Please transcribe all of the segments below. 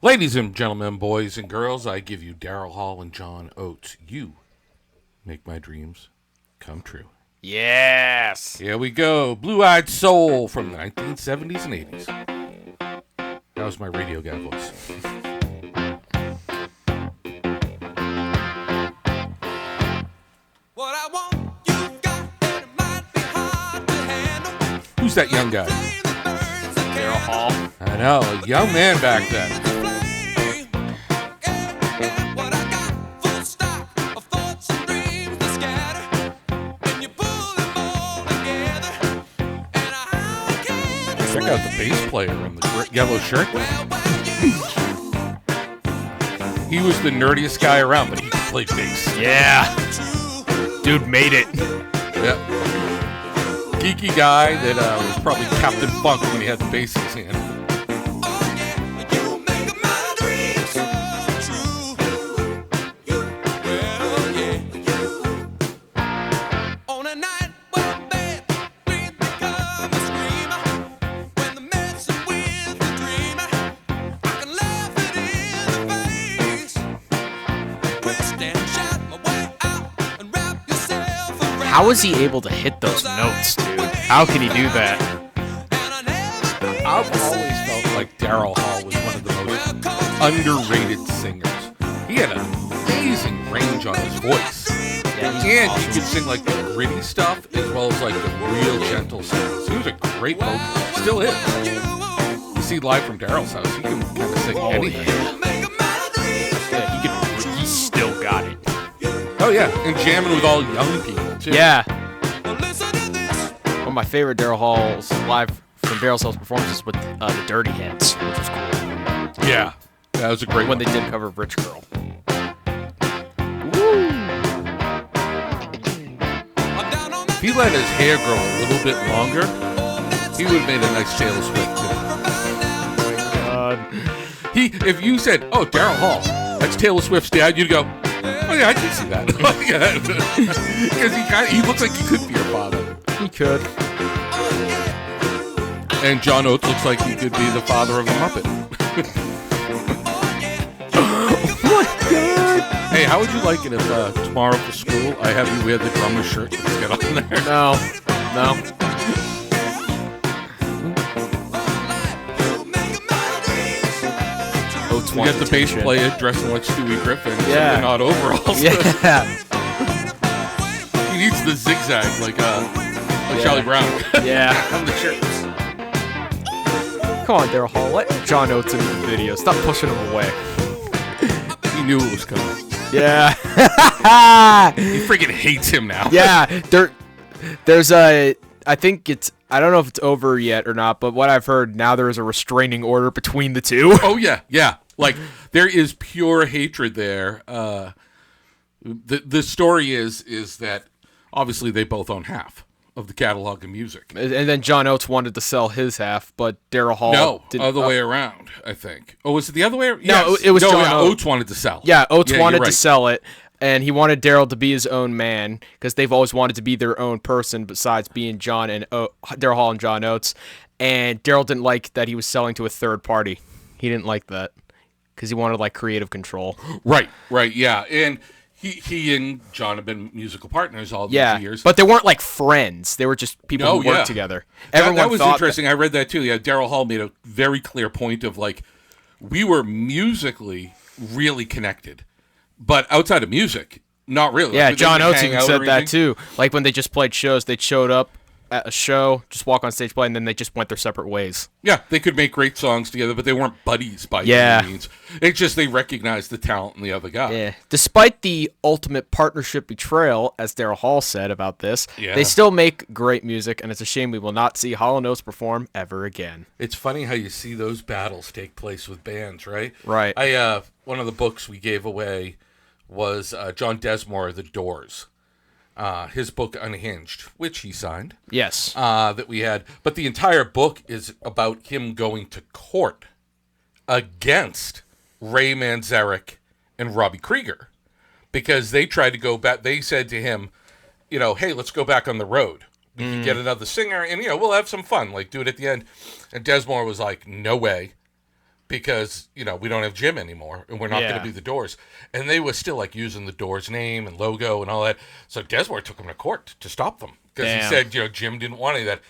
Ladies and gentlemen, boys and girls, I give you Daryl Hall and John Oates. You make my dreams come true. Yes. Here we go. Blue-Eyed Soul from the 1970s and 80s. That was my radio guy voice. Who's that young guy? Daryl Hall. I know, a young man back then. Check out the bass player in the yellow shirt. He was the nerdiest guy around, but he could play bass. Yeah. Dude made it. Yep. Geeky guy that was probably Captain Funk when he had the bass in his hand. How is he able to hit those notes, dude? How can he do that? I've always felt like Daryl Hall was one of the most underrated singers. He had an amazing range on his voice. Yeah, And he could sing like the gritty stuff as well as like the real gentle songs. He was a great vocalist. Still is. You see live from Daryl's house, he can kind of sing anything. Yeah, he still got it. Oh yeah, and jamming with all young people too. Yeah. One of my favorite Daryl Hall's live from Daryl Hall's performances with the Dirty Heads, which was cool. Yeah, that was a great When one. they did cover Rich Girl. If he let his hair grow a little bit longer, he would have made a nice Taylor Swift too. If you said, "Oh, Daryl Hall, that's Taylor Swift's dad," you'd go, "Oh yeah, I can see that," because he looks like he could be your father. He could. And John Oates looks like he could be the father of a Muppet. Oh my god! Hey, how would you like it if tomorrow for school I have you wear the drummer shirt and get on there? No. Oates We got the bass player dressing like Stewie Griffin, Yeah. in odd overalls. Yeah. He needs the zigzag like Charlie Brown. Yeah. On the shirts. Come on, Daryl Hall. Let John Oates into the video. Stop pushing him away. He knew it was coming. Yeah. He freaking hates him now. Yeah. There's a. I think it's. I don't know if it's over yet or not, but what I've heard now there is a restraining order between the two. Oh yeah. Like there is pure hatred there. The story is that obviously they both own half of the catalog of music. And then John Oates wanted to sell his half, but Daryl Hall didn't. Other way around, I think. Oh, was it the other way? No, Yes. it was John Oates. Oates Wanted to sell. Yeah, Oates wanted you're to right. sell it, and he wanted Daryl to be his own man because they've always wanted to be their own person besides being Daryl Hall and John Oates. And Daryl didn't like that he was selling to a third party. He didn't like that because he wanted like creative control. Right, yeah. And he and John have been musical partners all these years. But they weren't like friends. They were just people who worked together. Everyone that was thought interesting. I read that too. Yeah, Daryl Hall made a very clear point of like, we were musically really connected, but outside of music, not really. Yeah, Like, we John didn't Oates hang even out said or that anything. too. Like when they just played shows, they showed up at a show, just walk on stage, play, and then they just went their separate ways. Yeah, they could make great songs together, but they weren't buddies by Yeah. any means. It's just they recognized the talent in the other guy. Yeah. Despite the ultimate partnership betrayal, as Daryl Hall said about this, Yeah. they still make great music, and it's a shame we will not see Hall Oates perform ever again. It's funny how you see those battles take place with bands, right? Right. One of the books we gave away was John Desmore, The Doors. His book Unhinged, which he signed. Yes. That we had. But the entire book is about him going to court against Ray Manzarek and Robbie Krieger. Because they tried to go back. They said to him, hey, let's go back on the road. We can get another singer and, we'll have some fun. Like, do it at the end. And Desmore was like, no way. because, we don't have Jim anymore, and we're not going to be the Doors. And they were still, like, using the Doors name and logo and all that. So Desmore took them to court to stop them. Because he said, Jim didn't want any of that.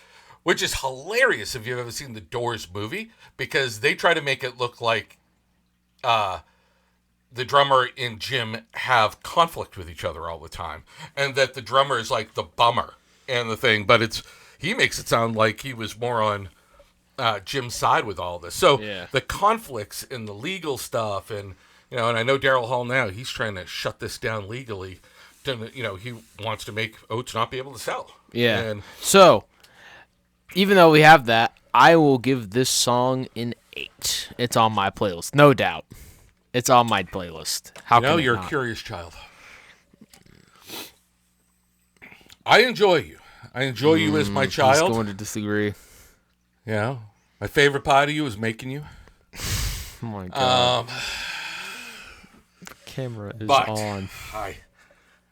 Which is hilarious if you've ever seen the Doors movie, because they try to make it look like the drummer and Jim have conflict with each other all the time. And that the drummer is like the bummer and the thing. But he makes it sound like he was more on Jim's side with all this. So the conflicts in the legal stuff, and and I know Daryl Hall now, he's trying to shut this down legally. He wants to make Oats not be able to sell. Yeah. And so, even though we have that, I will give this song an 8. It's on my playlist, no doubt. It's on my playlist. How can you're not? A curious child. I enjoy you. I enjoy you as my child. I'm going to disagree. Yeah. My favorite part of you is making you. Oh my God. The camera is on.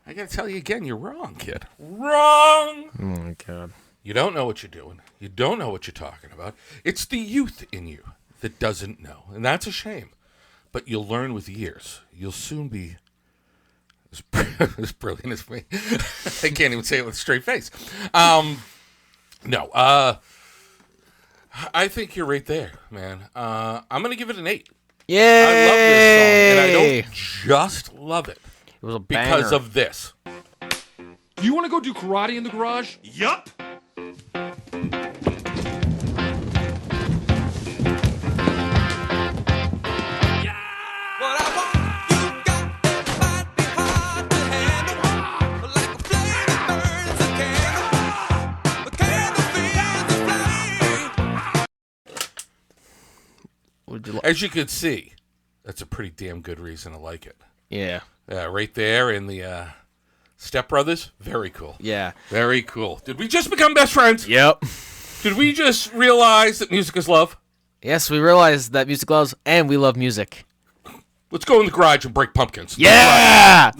I gotta tell you again, you're wrong, kid. Wrong! Oh my God. You don't know what you're doing. You don't know what you're talking about. It's the youth in you that doesn't know. And that's a shame. But you'll learn with years. You'll soon be as brilliant as me. I can't even say it with a straight face. No. I think you're right there, man. I'm going to give it an 8. Yay! I love this song. And I don't just love it. It was a because banger. of this. Do you want to go do karate in the garage? Yup. As you can see, that's a pretty damn good reason to like it. Yeah. Right there in the Step Brothers. Very cool. Yeah. Very cool. Did we just become best friends? Yep. Did we just realize that music is love? Yes, we realize that music loves, and we love music. Let's go in the garage and break pumpkins. Yeah!